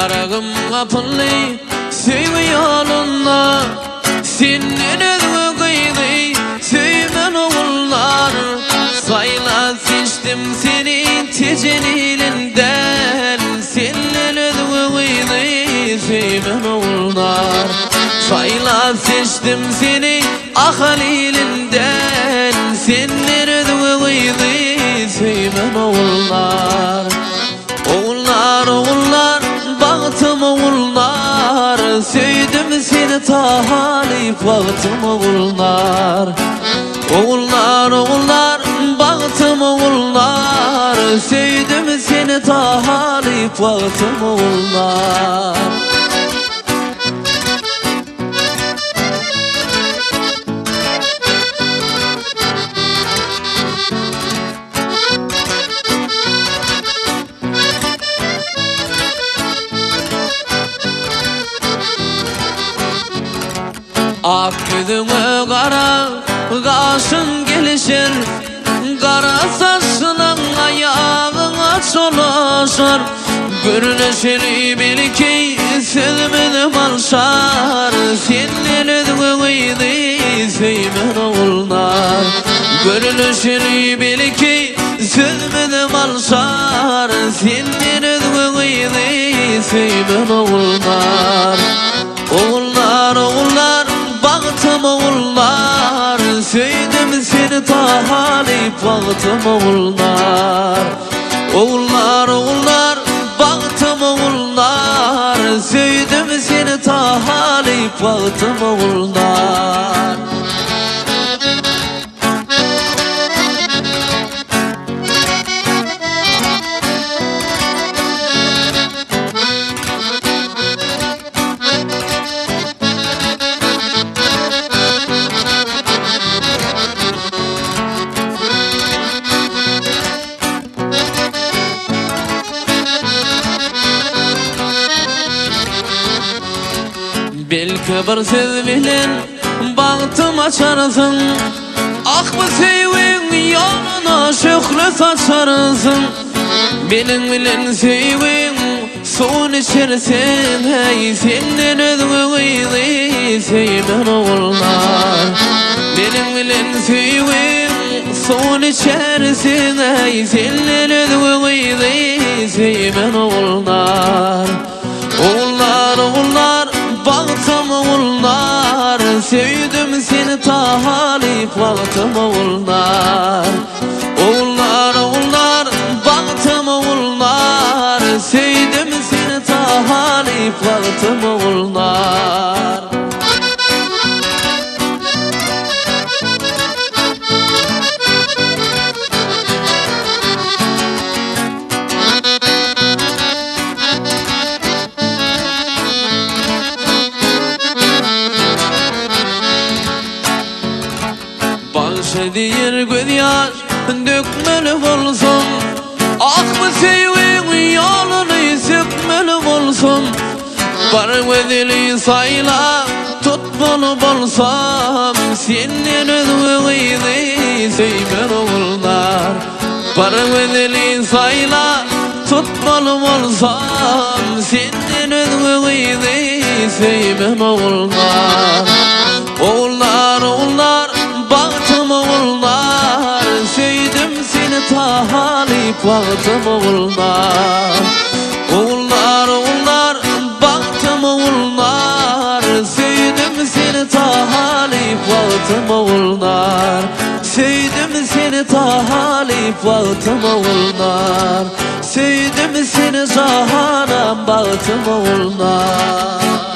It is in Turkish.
Yarağım kapılı sevgi yolunda, senden özgü kıydı sevmen oğullar. Sayla seçtim seni tecelilinden, senden özgü kıydı sevmen oğullar. Sayla seçtim seni ahalilinden, senden özgü kıydı sevmen oğullar. Oğullar, oğullar, baktım oğullar, sevdim seni talip baktım oğullar. Oğullar, oğullar, baktım oğullar, sevdim seni talip baktım oğullar. Ak yüzüne kara kaşın gelişir, kara saçının ayağına çolaşır. Görünüşünü bil ki sevmedim alşar, senden özgüydü sevmen oğullar. Görünüşünü bil ki sevmedim alşar, senden özgüydü sevmen oğullar. Oğullar, oğullar, baktım oğullar, sevdim seni talip baktım oğullar. Oğullar, oğullar, baktım oğullar, sevdim seni talip baktım oğullar. Belki bir sevgilen baktım açarsın, ah bu sevgin yoluna şöyle saçarsın. Benim bilen sevgin son içersin, hey senden özgüydü sevmen oğullar. Benim bilen sevgin son içersin, hey senden özgüydü sevmen oğullar. Oğullar, oğullar, baktım oğullar, sevdim seni talip baktım oğullar. Oğullar, oğullar, baktım oğullar, sevdim seni talip baktım oğullar. Bahşediyor gözyaş dökmeli olsun, ah bu sevgin yolunu sökmeli olsun. Var gözeli sayla tutmalı olsam, senden özgüydü sevmen oğullar. Var gözeli sayla tutmalı olsam, senden özgüydü sevmen oğullar. Oğullar, oğullar, baktım oğullar, sevdim seni talip baktım oğullar. Oğullar, oğullar, baktım oğullar, sevdim seni talip baktım oğullar. Sevdim seni talip baktım oğullar, sevdim seni canım baktım oğullar.